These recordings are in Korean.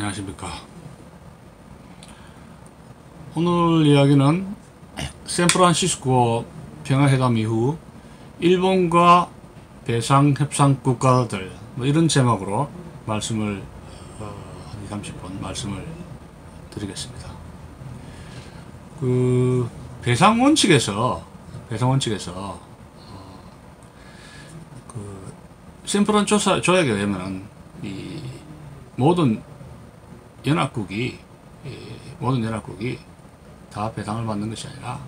안녕하십니까. 오늘 이야기는 샌프란시스코 평화회담 이후 일본과 배상협상 국가들 이런 제목으로 말씀을 20-30분 말씀을 드리겠습니다. 그 배상 원칙에서 그 샌프란 조약에 의하면 이 모든 연합국이 다 배상을 받는 것이 아니라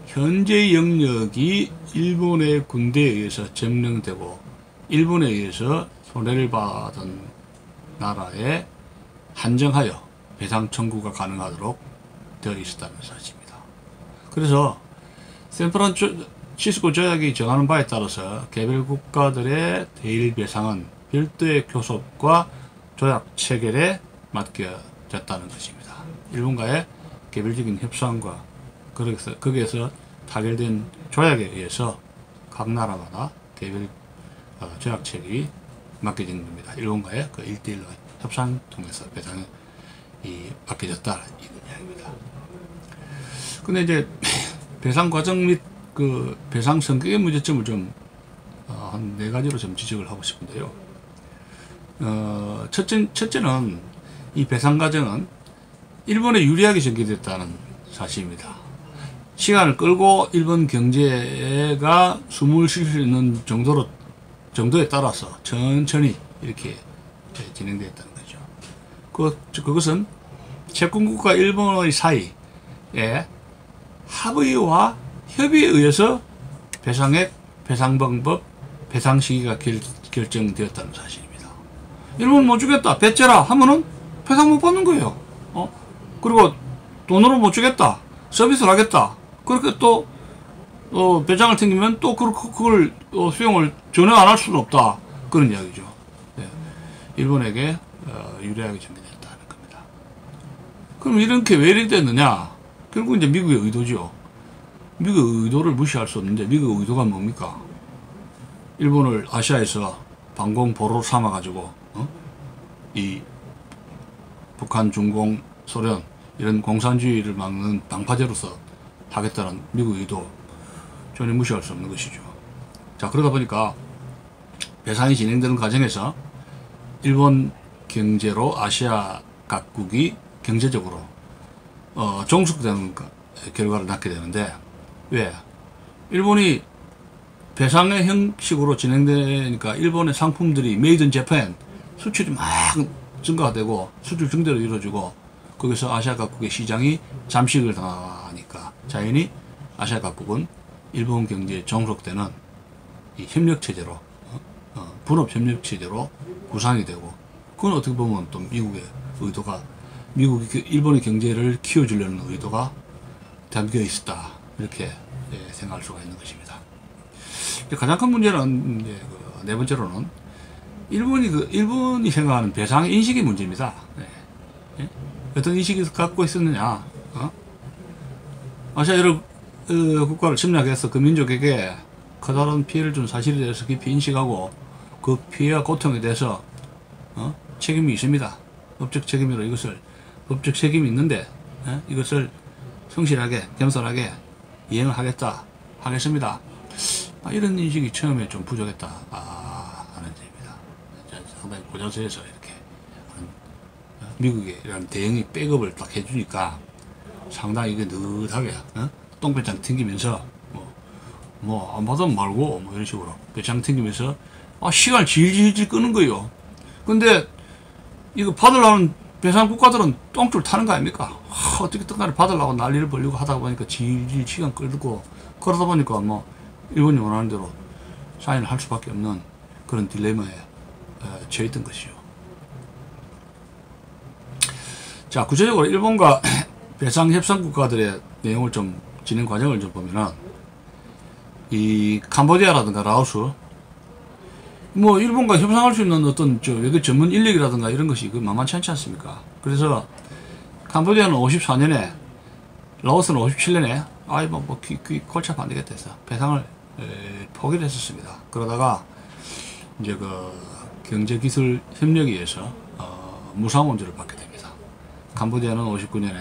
현재 영역이 일본의 군대에 의해서 점령되고 일본에 의해서 손해를 받은 나라에 한정하여 배상 청구가 가능하도록 되어 있었다는 사실입니다. 그래서 샌프란시스코 조약이 정하는 바에 따라서 개별 국가들의 대일 배상은 별도의 교섭과 조약 체결에 맡겨졌다는 것입니다. 일본과의 개별적인 협상과 거기에서 타결된 조약에 의해서 각 나라마다 개별 조약 체결이 맡겨지는 겁니다. 일본과의 그 1대1로 협상 통해서 배상이 맡겨졌다 이런 이야기입니다. 근데 이제 배상 과정 및 그 배상 성격의 문제점을 좀 한 4가지로 좀 지적을 하고 싶은데요. 첫째는 이 배상 과정은 일본에 유리하게 전개됐다는 사실입니다. 시간을 끌고 일본 경제가 숨을 쉴 수 있는 정도에 따라서 천천히 이렇게 진행되었다는 거죠. 그것은 채권국과 일본의 사이에 합의와 협의에 의해서 배상액, 배상 방법, 배상 시기가 결정되었다는 사실입니다. 일본 못 주겠다, 배째라 하면은 배상 못 받는 거예요. 그리고 돈으로 못 주겠다, 서비스를 하겠다. 그렇게 또 배상을 튕기면 또 그걸 수용을 전혀 안 할 수는 없다. 그런 이야기죠. 네. 일본에게 유리하게 전개됐다는 겁니다. 그럼 이렇게 왜 이렇게 됐느냐? 결국 이제 미국의 의도죠. 미국의 의도를 무시할 수 없는데 미국의 의도가 뭡니까? 일본을 아시아에서 방공 보로로 삼아가지고 이 북한, 중공, 소련 이런 공산주의를 막는 방파제로서 하겠다는 미국의 의도 전혀 무시할 수 없는 것이죠. 자, 그러다 보니까 배상이 진행되는 과정에서 일본 경제로 아시아 각국이 경제적으로 종속되는 결과를 낳게 되는데, 왜? 일본이 배상의 형식으로 진행되니까 일본의 상품들이 메이드 인 재팬 수출이 막 증가가 되고 수출 증대로 이루어지고 거기서 아시아 각국의 시장이 잠식을 당하니까 자연히 아시아 각국은 일본 경제에 종속되는 이 협력체제로 분업협력체제로 구상이 되고, 그건 어떻게 보면 또 미국의 의도가 미국이 일본의 경제를 키워주려는 의도가 담겨 있었다, 이렇게 생각할 수가 있는 것입니다. 가장 큰 문제는 이제 네 번째로는 일본이 생각하는 배상의 인식의 문제입니다. 어떤 인식을 갖고 있었느냐? 아시아 여러 국가를 침략해서 그 민족에게 커다란 피해를 준 사실에 대해서 깊이 인식하고 그 피해와 고통에 대해서 책임이 있습니다. 법적 책임으로 법적 책임이 있는데 이것을 성실하게 겸손하게 이행을 하겠습니다. 이런 인식이 처음에 좀 부족했다 하는 점입니다. 상당히 고자세에서 이렇게 미국의 이런 대응이 백업을 딱 해주니까 상당히 이게 느긋하게 똥배짱 튕기면서 안 받으면 말고 이런 식으로 배짱 튕기면서 시간을 질질 끄는 거예요. 근데 이거 받으려는 배상 국가들은 똥줄 타는 거 아닙니까? 어떻게 뜬간에 받으려고 난리를 벌리고 하다 보니까 질질 시간 끌고 그러다 보니까 일본이 원하는 대로 사인을 할 수밖에 없는 그런 딜레마에 처해 있던 것이죠. 자, 구체적으로 일본과 배상 협상 국가들의 내용을 좀 진행 과정을 좀 보면은 이 캄보디아라든가 라오스 일본과 협상할 수 있는 어떤 외교 전문 인력이라든가 이런 것이 만만치 않지 않습니까? 그래서 캄보디아는 54년에 라오스는 57년에 골치 아파 안 되겠다 해서 배상을 포기를 했었습니다. 그러다가 이제 그 경제기술 협력에 의해서 무상 원조를 받게 됩니다. 캄보디아는 59년에,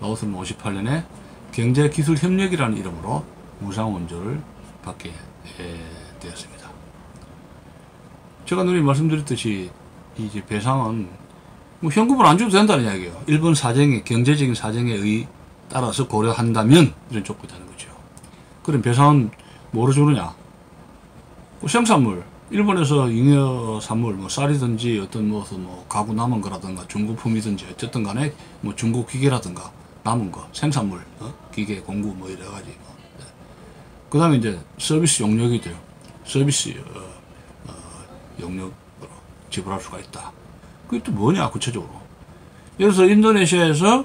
라오스는 58년에 경제기술협력이라는 이름으로 무상원조를 받게 되었습니다. 제가 누님 말씀드렸듯이 이제 배상은 뭐 현금을 안 줘도 된다는 이야기예요. 일본 사정의 경제적인 사정에 따라서 고려한다면 이런 조건이 되는 거죠. 그럼 배상은 뭐로 주느냐? 생산물, 일본에서 잉여산물, 뭐 쌀이든지 어떤 뭐 가구 남은 거라든가 중고품이든지 어쨌든 간에 뭐 중고 기계라든가 남은 거, 생산물, 기계, 공구 뭐 여러 가지. 그 다음에 이제 서비스 용역이 돼요. 서비스 용역으로 지불할 수가 있다. 그게 또 뭐냐, 구체적으로. 예를 들어서 인도네시아에서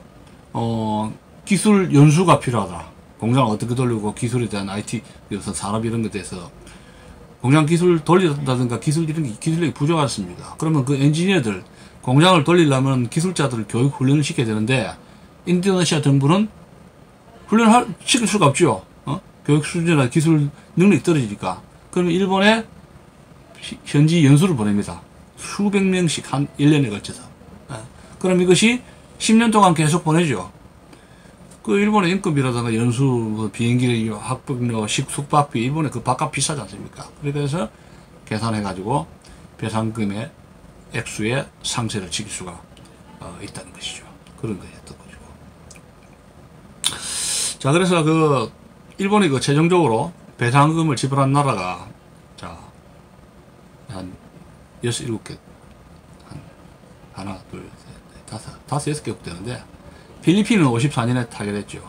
기술 연수가 필요하다. 공장을 어떻게 돌리고 기술에 대한 IT, 그래서 산업 이런 것에 대해서 공장 기술 돌린다든가 기술 이런 게 기술력이 부족하습니다. 그러면 그 엔지니어들, 공장을 돌리려면 기술자들을 교육 훈련을 시켜야 되는데 인도네시아 정부는 시킬 수가 없죠. 교육 수준이나 기술 능력이 떨어지니까. 그러면 일본에 현지 연수를 보냅니다. 수백 명씩 한 1년에 걸쳐서. 그럼 이것이 10년 동안 계속 보내죠. 그 일본의 인건비라든가 연수, 비행기, 학비료, 숙박비, 일본에 그 밥값 비싸지 않습니까? 그래서 계산해가지고 배상금의 액수의 상세를 지킬 수가 있다는 것이죠. 그런 거였던 거죠. 자, 그래서 그 일본이 그 최종적으로 배상금을 지불한 나라가 자, 한 6, 7개, 하나, 둘, 셋, 넷, 다섯, 6개 되는데 필리핀은 54년에 타결했죠.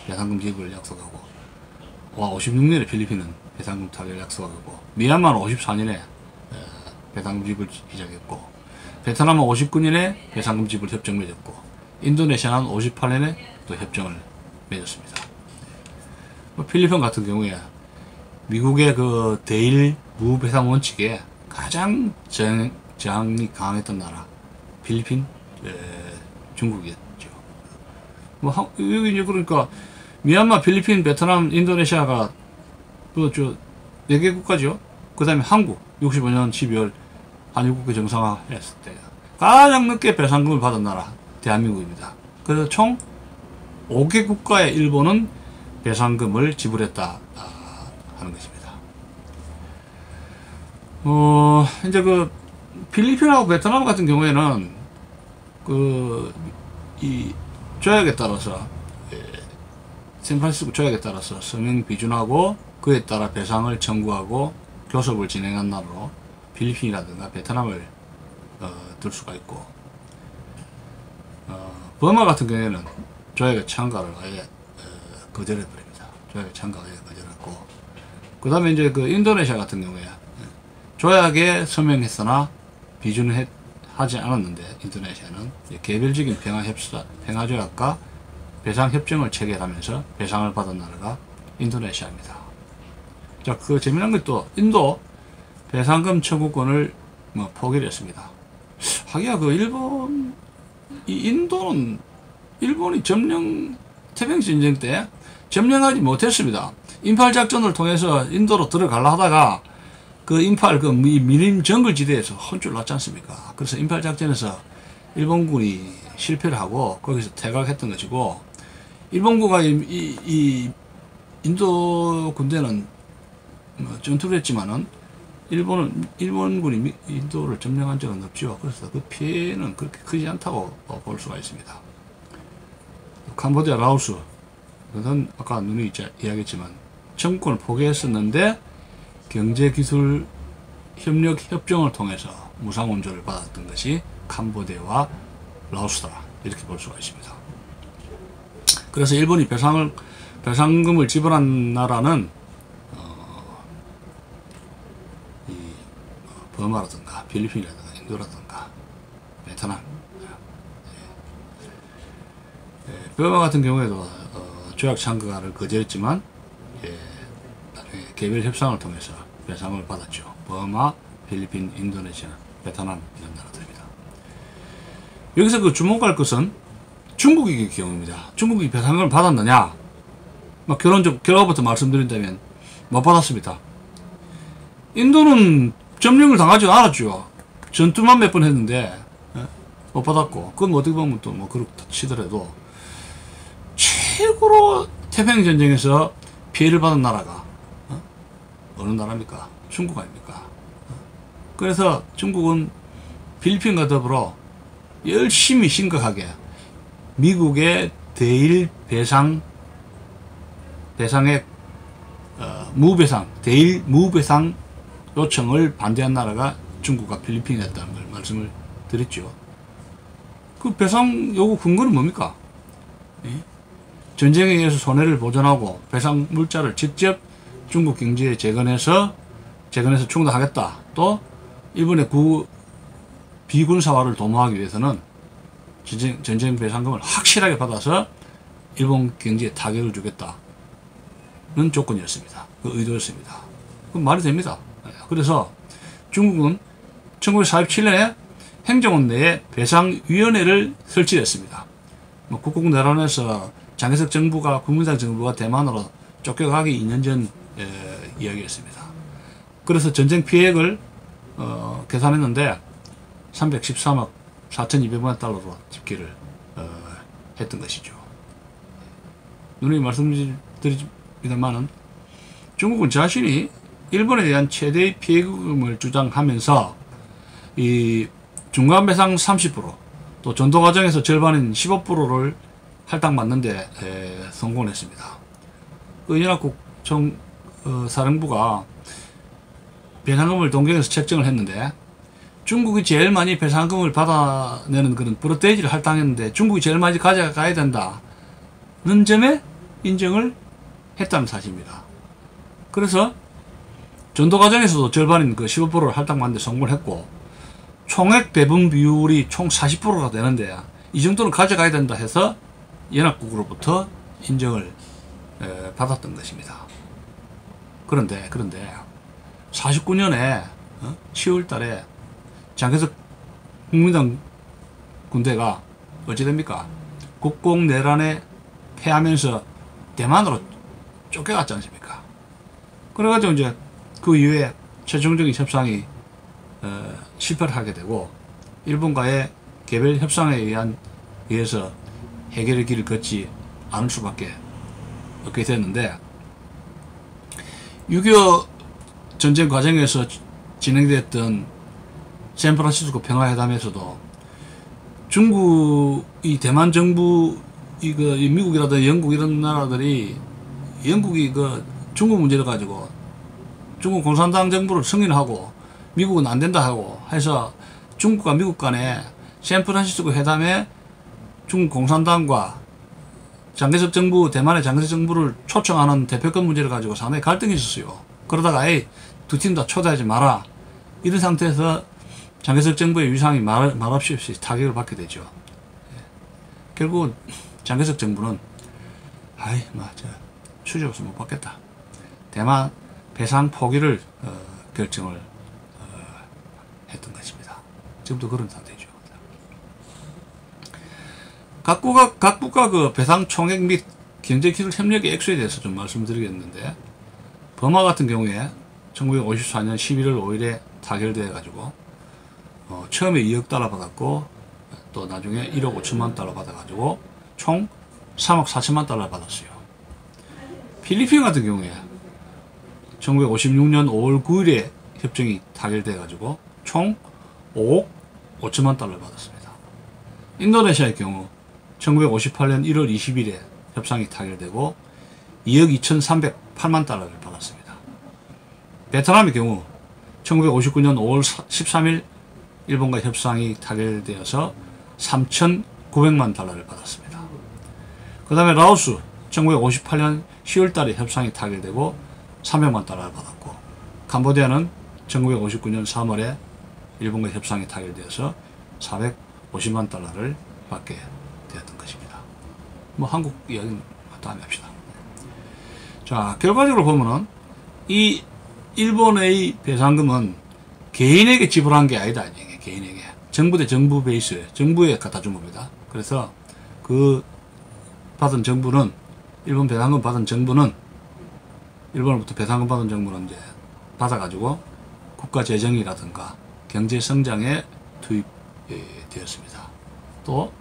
배상금 지급을 약속하고. 56년에 필리핀은 배상금 타결을 약속하고. 미얀마는 54년에 배상금 지급을 시작했고. 베트남은 59년에 배상금 지불 협정 맺었고. 인도네시아는 58년에 또 협정을 맺었습니다. 필리핀 같은 경우에 미국의 그 대일 무배상 원칙에 가장 저항이 강했던 나라 필리핀, 중국이었죠. 여기 이제 그러니까 미얀마, 필리핀, 베트남, 인도네시아가 그 4개 국가죠. 그 다음에 한국 65년 12월 한일국해 정상화했을 때 가장 늦게 배상금을 받은 나라 대한민국입니다. 그래서 총 5개 국가의 일본은 배상금을 지불했다 하는 것입니다. 이제 그 필리핀하고 베트남 같은 경우에는 이 조약에 따라서 샌프란시스코 조약에 따라서 서명 비준하고 그에 따라 배상을 청구하고 교섭을 진행한 나라로 필리핀이라든가 베트남을 들 수가 있고, 버마 같은 경우에는 조약의 참가를 아예 거절해 버립니다. 조약의 참가를 아예 거절했고, 그 다음에 이제 그 인도네시아 같은 경우에 조약에 서명했으나 비준을 하지 않았는데 인도네시아는 개별적인 평화조약과 배상협정을 체결하면서 배상을 받은 나라가 인도네시아입니다. 자, 그 재미난 것도 인도 배상금 청구권을 포기를 했습니다. 하기야 인도는 일본이 태평전쟁 때 점령하지 못했습니다. 인팔작전을 통해서 인도로 들어가려 하다가 그 인팔 미림 정글지대에서 혼쭐 났지 않습니까? 그래서 인팔작전에서 일본군이 실패를 하고 거기서 퇴각했던 것이고, 일본군과 이 인도 군대는 전투를 했지만은 일본군이 인도를 점령한 적은 없죠. 그래서 그 피해는 그렇게 크지 않다고 볼 수가 있습니다. 캄보디아, 라오스, 그건 아까 누누이 이야기했지만 청구권을 포기했었는데 경제기술 협력 협정을 통해서 무상원조를 받았던 것이 캄보디아와 라오스다, 이렇게 볼 수가 있습니다. 그래서 일본이 배상금을 지불한 나라는 버마라든가 필리핀이라든가 인도라든가 베트남, 버마 같은 경우에도 조약 참가를 거절했지만 나중에 개별 협상을 통해서 배상을 받았죠. 버마, 필리핀, 인도네시아, 베트남 이런 나라들입니다. 여기서 그 주목할 것은 중국의 경우입니다. 중국이 배상금을 받았느냐? 결과부터 말씀드린다면 못 받았습니다. 인도는 점령을 당하지 않았죠. 전투만 몇 번 했는데 못 받았고, 그건 뭐 어떻게 보면 또 뭐 그렇다 치더라도 최고로 태평양전쟁에서 피해를 받은 나라가 어느 나라입니까? 중국 아닙니까? 그래서 중국은 필리핀과 더불어 열심히 심각하게 미국의 대일 배상액 무배상, 대일 무배상 요청을 반대한 나라가 중국과 필리핀이었다는 걸 말씀을 드렸죠. 그 배상 요구 근거는 뭡니까? 예? 전쟁에 의해서 손해를 보전하고 배상 물자를 직접 중국 경제에 재건해서 충당하겠다. 또 일본의 비군사화를 도모하기 위해서는 전쟁 배상금을 확실하게 받아서 일본 경제에 타격을 주겠다는 조건이었습니다. 그 의도였습니다. 그 말이 됩니다. 그래서 중국은 1947년에 행정원 내에 배상위원회를 설치했습니다. 국공내란에서 장개석 정부가 국민당 정부가 대만으로 쫓겨가기 2년 전 이야기였습니다. 그래서 전쟁 피해액을 계산했는데 313억 4,200만 달러로 집계를 했던 것이죠. 누누이 말씀드리지만은 중국은 자신이 일본에 대한 최대의 피해금을 주장하면서 이 중간배상 30%, 또 전도 과정에서 절반인 15%를 할당받는데 성공을 했습니다. 그 연합국 사령부가 배상금을 동경에서 책정을 했는데 중국이 제일 많이 배상금을 받아내는 그런 브로테이지를 할당했는데 중국이 제일 많이 가져가야 된다는 점에 인정을 했다는 사실입니다. 그래서 전도 과정에서도 절반인 그 15%를 할당받는데 성공을 했고 총액 배분 비율이 총 40%가 되는데 이 정도는 가져가야 된다 해서 연합국으로부터 인정을 받았던 것입니다. 그런데 49년에 10월 달에 장개석 국민당 군대가 어찌 됩니까? 국공내란에 패하면서 대만으로 쫓겨갔지 않습니까? 그래가지고 이제 그 이후에 최종적인 협상이 실패를 하게 되고 일본과의 개별 협상에 의해서 해결의 길을 걷지 않을 수밖에 없게 됐는데 6.25 전쟁 과정에서 진행됐던 샌프란시스코 평화회담에서도 중국이 대만 정부 미국이라든지 영국 이런 나라들이 영국이 중국 문제를 가지고 중국 공산당 정부를 승인하고 미국은 안 된다 하고 해서 중국과 미국 간에 샌프란시스코 회담에 중국 공산당과 장개석 정부, 대만의 장개석 정부를 초청하는 대표권 문제를 가지고 상당히 갈등이 있었어요. 그러다가 두 팀 다 초대하지 마라. 이런 상태에서 장개석 정부의 위상이 말없이 타격을 받게 되죠. 결국 장개석 정부는 수주 없으면 못 받겠다. 대만 배상 포기를 결정을 했던 것입니다. 지금도 그런 상태죠. 각 국가 그 배상 총액 및 경제기술 협력의 액수에 대해서 좀 말씀드리겠는데 버마 같은 경우에 1954년 11월 5일에 타결돼 가지고 처음에 2억 달러 받았고 또 나중에 1억 5천만 달러 받아가지고 총 3억 4천만 달러 받았어요. 필리핀 같은 경우에 1956년 5월 9일에 협정이 타결돼 가지고 총 5억 5천만 달러를 받았습니다. 인도네시아의 경우 1958년 1월 20일에 협상이 타결되고 2억 2,308만 달러를 받았습니다. 베트남의 경우 1959년 5월 13일 일본과 협상이 타결되어서 3,900만 달러를 받았습니다. 그 다음에 라오스 1958년 10월 달에 협상이 타결되고 300만 달러를 받았고 캄보디아는 1959년 3월에 일본과 협상이 타결되어서 450만 달러를 받게 되었던 것입니다. 한국 이야기는 다음에 합시다. 자, 결과적으로 보면은 이 일본의 배상금은 개인에게 지불한 게 아니다. 개인에게. 정부 대 정부 베이스, 정부에 갖다 준 겁니다. 그래서 그 받은 정부는, 일본 배상금 받은 정부는, 일본으로부터 배상금 받은 정부는 이제 받아가지고 국가 재정이라든가 경제 성장에 투입되었습니다. 또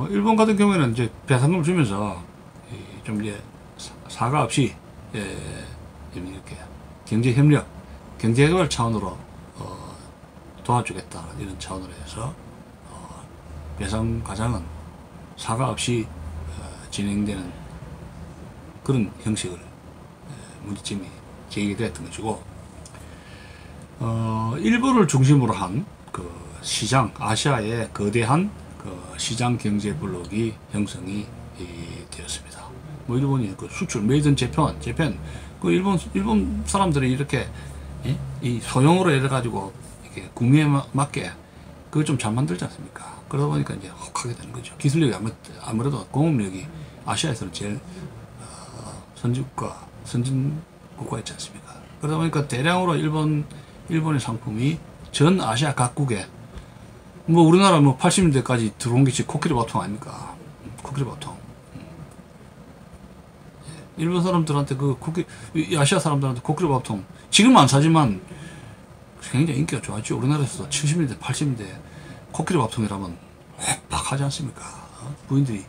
일본 같은 경우에는 이제 배상금을 주면서 좀 이제 사과 없이 좀 이렇게 경제 협력, 경제 개발 차원으로 도와주겠다 이런 차원으로 해서 배상 과정은 사과 없이 진행되는 그런 형식을 문제점이 제기되었던 것이고, 일본을 중심으로 한 그 시장, 아시아의 거대한 그 시장 경제 블록이 형성이 되었습니다. 뭐 일본이 그 수출 메이드 재팬 그 일본 사람들이 이렇게 이 소형으로 해가지고 이렇게 구매에 맞게 그거 좀 잘 만들지 않습니까? 그러다 보니까 이제 혹하게 되는 거죠. 기술력이 아무래도 공업력이 아시아에서는 제일 선진 국가였지 않습니까? 그러다 보니까 대량으로 일본의 상품이 전 아시아 각국에, 뭐 우리나라 뭐 80년대까지 들어온 게 지금 코끼리 바통 아닙니까? 코끼리 바통. 일본 사람들한테 이 아시아 사람들한테 코끼리 바통 지금은 안 사지만 굉장히 인기가 좋았죠. 우리나라에서도 70년대 80년대 코끼리 바통이라면 빡하지 않습니까? 부인들이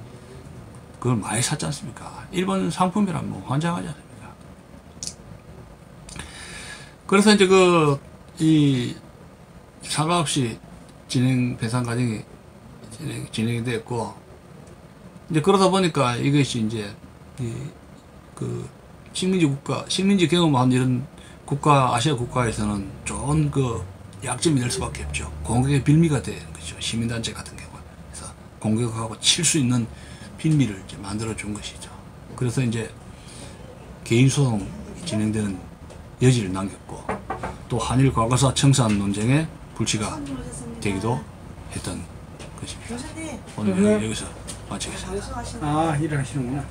그걸 많이 샀지 않습니까? 일본 상품이라면 뭐 환장하지 않습니까? 그래서 이제 이 사과 없이 배상 과정이 진행이 됐고, 이제 그러다 보니까 이것이 이제 그 식민지 경험한 이런 아시아 국가에서는 좋은 그 약점이 될 수밖에 없죠. 공격의 빌미가 되는 거죠. 시민단체 같은 경우. 그래서 공격하고 칠 수 있는 빌미를 이제 만들어 준 것이죠. 그래서 이제 개인소송이 진행되는 여지를 남겼고, 또 한일 과거사 청산 논쟁의 불씨가 되기도 했던 것입니다. 오늘 여기서 마치겠습니다. 아, 일하시는구나.